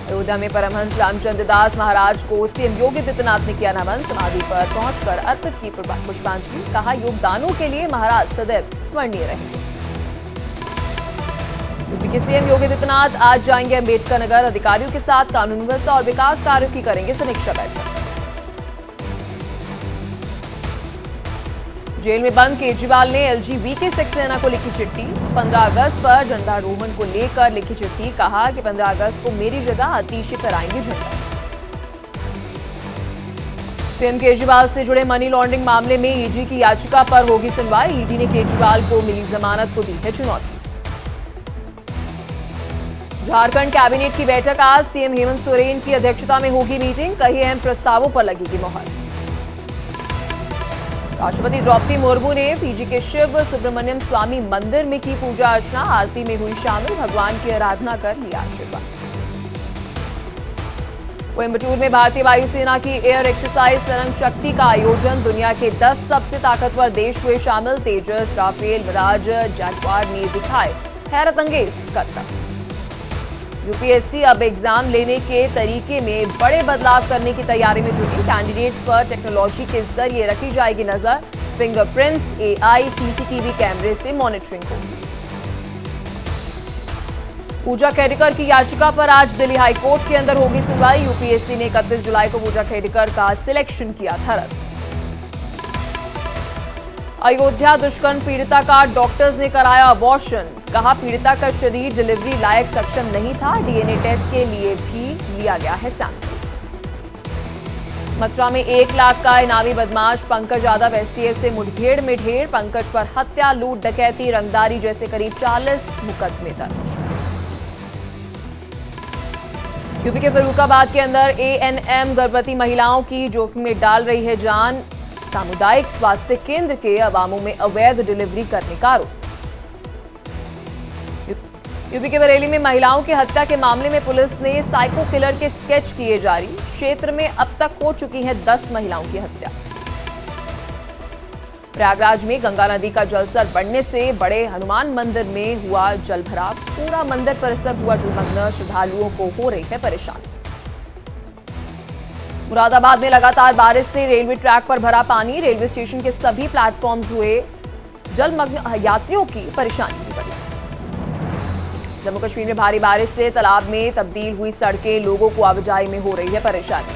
अयोध्या में परमहंस रामचंद्र दास महाराज को सीएम योगी आदित्यनाथ ने किया नमन। समाधि पर पहुंचकर अर्पित की पुष्पांजलि। कहा, योगदानों के लिए महाराज सदैव स्मरणीय रहेंगे। यूपी के सीएम योगी आदित्यनाथ आज जाएंगे अंबेडकर नगर। अधिकारियों के साथ कानून व्यवस्था और विकास कार्यों की करेंगे समीक्षा बैठक। जेल में बंद केजरीवाल ने एलजीबीटी सक्सेना को लिखी चिट्ठी। 15 अगस्त पर झंडारोहण को लेकर लिखी चिट्ठी। कहा कि 15 अगस्त को मेरी जगह आतिशी फहराएंगे झंडा। सीएम केजरीवाल से जुड़े मनी लॉन्ड्रिंग मामले में ईडी की याचिका पर होगी सुनवाई। ईडी ने केजरीवाल को मिली जमानत को दी है चुनौती। झारखंड कैबिनेट की बैठक आज। सीएम हेमंत सोरेन की अध्यक्षता में होगी मीटिंग। कई अहम प्रस्तावों पर लगेगी मुहर। राष्ट्रपति द्रौपदी मुर्मू ने पीजी के शिव सुब्रमण्यम स्वामी मंदिर में की पूजा अर्चना। आरती में हुई शामिल। भगवान की आराधना कर लिया आशीर्वाद। कोयंबटूर में भारतीय वायुसेना की एयर एक्सरसाइज तरंग शक्ति का आयोजन। दुनिया के 10 सबसे ताकतवर देश हुए शामिल। तेजस, राफेल, मिराज, जैगुआर ने दिखाए हैरतअंगेज करतब। यूपीएससी अब एग्जाम लेने के तरीके में बड़े बदलाव करने की तैयारी में जुटी। कैंडिडेट्स पर टेक्नोलॉजी के जरिए रखी जाएगी नजर। फिंगरप्रिंट्स, एआई, सीसीटीवी कैमरे से मॉनिटरिंग होगी। पूजा खेड़ेकर की याचिका पर आज दिल्ली हाईकोर्ट के अंदर होगी सुनवाई। यूपीएससी ने 31 जुलाई को पूजा खेड़ेकर का सिलेक्शन किया था रद्द। अयोध्या दुष्कर्म पीड़िता का डॉक्टर्स ने कराया अबॉर्शन। कहा, पीड़िता का शरीर डिलीवरी लायक सक्षम नहीं था। डीएनए टेस्ट के लिए भी लिया गया है सैंपल। मथुरा में 1 लाख का इनामी बदमाश पंकज यादव एसटीएफ से मुठभेड़ में ढेर। पंकज पर हत्या, लूट, डकैती, रंगदारी जैसे करीब 40 मुकदमे दर्ज। यूपी के फर्रुखाबाद के अंदर एएनएम गर्भवती महिलाओं की जोखिम में डाल रही है जान। सामुदायिक स्वास्थ्य केंद्र के अवामों में अवैध डिलीवरी करने का आरोप। यूपी के बरेली में महिलाओं की हत्या के मामले में पुलिस ने साइको किलर के स्केच किए जारी। क्षेत्र में अब तक हो चुकी है 10 महिलाओं की हत्या। प्रयागराज में गंगा नदी का जलस्तर बढ़ने से बड़े हनुमान मंदिर में हुआ जलभराव। पूरा मंदिर परिसर हुआ जलमग्न। श्रद्धालुओं को हो रही है परेशानी। मुरादाबाद में लगातार बारिश से रेलवे ट्रैक पर भरा पानी। रेलवे स्टेशन के सभी प्लेटफॉर्म्स हुए जलमग्न। यात्रियों की परेशानी भी बढ़ी। जम्मू कश्मीर में भारी बारिश से तालाब में तब्दील हुई सड़कें। लोगों को आवाजाही में हो रही है परेशानी।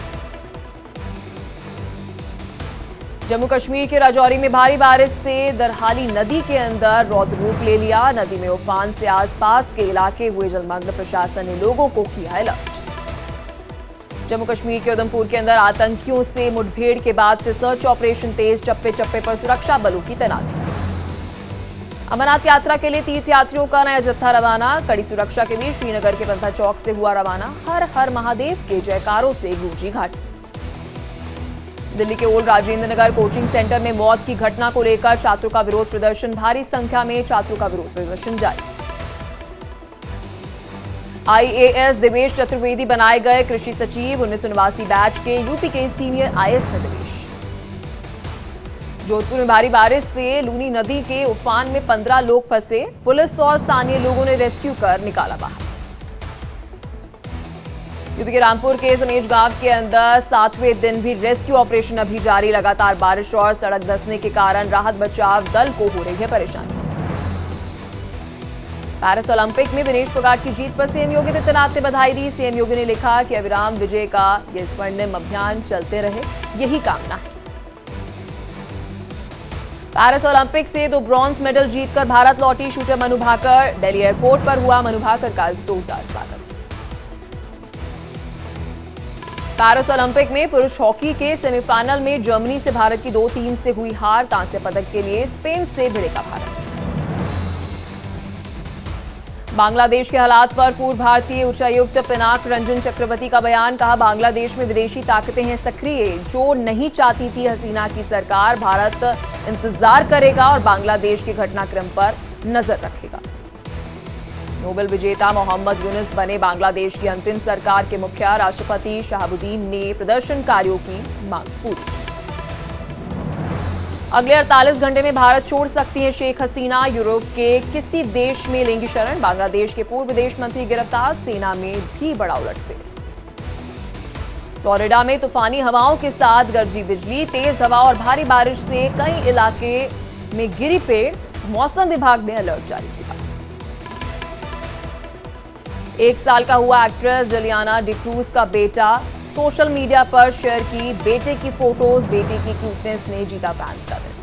जम्मू कश्मीर के राजौरी में भारी बारिश से दरहाली नदी के अंदर रौद्र रूप ले लिया। नदी में उफान से आसपास के इलाके हुए जलमग्न। प्रशासन ने लोगों को किया अलर्ट। जम्मू कश्मीर के उधमपुर के अंदर आतंकियों से मुठभेड़ के बाद से सर्च ऑपरेशन तेज। चप्पे चप्पे पर सुरक्षा बलों की तैनाती। अमरनाथ यात्रा के लिए तीर्थयात्रियों का नया जत्था रवाना। कड़ी सुरक्षा के बीच श्रीनगर के पंथा चौक से हुआ रवाना। हर हर महादेव के जयकारों से गूंजी घाटी। दिल्ली के old Rajendra Nagar coaching centre में मौत की घटना को लेकर छात्रों का विरोध प्रदर्शन। भारी संख्या में छात्रों का विरोध प्रदर्शन जारी। आईएएस देवेश चतुर्वेदी बनाए गए कृषि सचिव। 1989 बैच के यूपी के सीनियर आईएएस है देवेश। जोधपुर में भारी बारिश से लूनी नदी के उफान में 15 लोग फंसे। पुलिस और स्थानीय लोगों ने रेस्क्यू कर निकाला बाहर। यूपी के रामपुर के समेज गांव के अंदर 7वें दिन भी रेस्क्यू ऑपरेशन अभी जारी। लगातार बारिश और सड़क धंसने के कारण राहत बचाव दल को हो रही है परेशानी। पेरिस ओलंपिक में विनेश फोगाट की जीत पर सीएम योगी आदित्यनाथ ने बधाई दी। सीएम योगी ने लिखा कि अविराम विजय का यह स्वर्णिम अभियान चलते रहे, यही कामना है। पेरिस ओलंपिक से 2 ब्रॉन्ज मेडल जीतकर भारत लौटी शूटर मनु भाकर। दिल्ली एयरपोर्ट पर हुआ मनु भाकर का जोरदार स्वागत। पेरिस ओलंपिक में पुरुष हॉकी के सेमीफाइनल में जर्मनी से भारत की 2-3 से हुई हार। कांस्य पदक के लिए स्पेन से भिड़ेगा भारत। बांग्लादेश के हालात पर पूर्व भारतीय उच्चायुक्त पिनाक रंजन चक्रवर्ती का बयान। कहा, बांग्लादेश में विदेशी ताकतें हैं सक्रिय। जो नहीं चाहती थी हसीना की सरकार, भारत इंतजार करेगा और बांग्लादेश के घटनाक्रम पर नजर रखेगा। नोबेल विजेता मोहम्मद यूनुस बने बांग्लादेश की अंतिम सरकार के मुखिया। राष्ट्रपति शहाबुद्दीन ने प्रदर्शनकारियों की मांग पूरी की। अगले 48 घंटे में भारत छोड़ सकती है शेख हसीना। यूरोप के किसी देश में लेंगी शरण। बांग्लादेश के पूर्व विदेश मंत्री गिरफ्तार। सेना में भी बड़ा उलटफेर। फ्लोरिडा में तूफानी हवाओं के साथ गरजी बिजली, तेज हवा और भारी बारिश से कई इलाके में गिरी पेड़। मौसम विभाग ने अलर्ट जारी किया। 1 साल का हुआ एक्ट्रेस जुलियाना डिक्रूज का बेटा सोशल मीडिया पर शेयर की बेटे की फोटोज। बेटे की क्यूटनेस ने जीता फैंस का दिल।